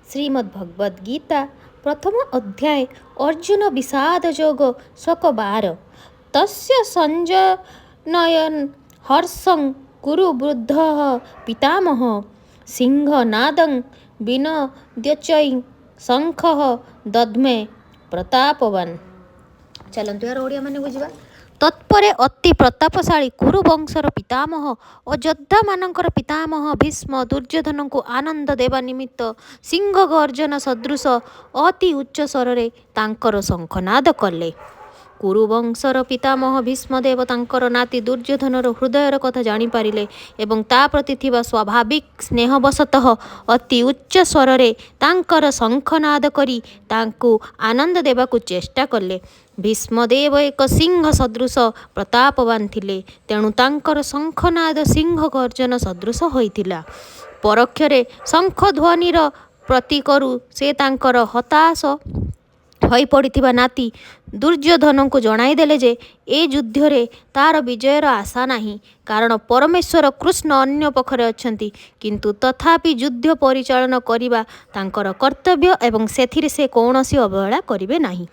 श्रीमद्भगवद गीता प्रथम अध्याय अर्जुन विषाद योग श्लोक 12 तस्य संजनयन हर्षं कुरु वृद्धः पितामह सिंहनादं विनद्यचै शंखः दद्मे प्रतापवान। चलतु यार ओडिया माने बुझा। तत्परे अति प्रतापशाली कुरु वंशर पितामह और योद्धा मानकर पितामह भीष्म दुर्योधन को आनंद देवा निमित्त सिंह गर्जन सदृश अति उच्च स्वरे तांकर शंखनाद कले। कुरुवंशर पितामह भीष्मदेव तांकर नाती दुर्योधनर हृदयर कथा जानिपारिले एवं ता प्रति थिबा स्वाभाविक स्नेहवशतः अति उच्च स्वरे तांकर शंखनाद करी तांकु आनंद देवाकु चेष्टा कले। भीष्मदेव एक सिंह सदृश प्रतापवान थिले, तेणु तांकर शंखनाद सिंह गर्जन सदृश होइथिला। परोक्षरे शंखध्वनिर प्रतीकरु से तांकर हताश होई पड़िथिबा नाती दुर्योधन को जणाइदेले जे ए युद्धरे तार विजयर आशा नाही, कारण परमेश्वर कृष्ण अन्य पक्षरे अछंती, किंतु तथापि युद्ध परिचालन करिबा तांकर कर्तव्य एवं सेथिरे से कौनसी अवहेला करिवे नाही।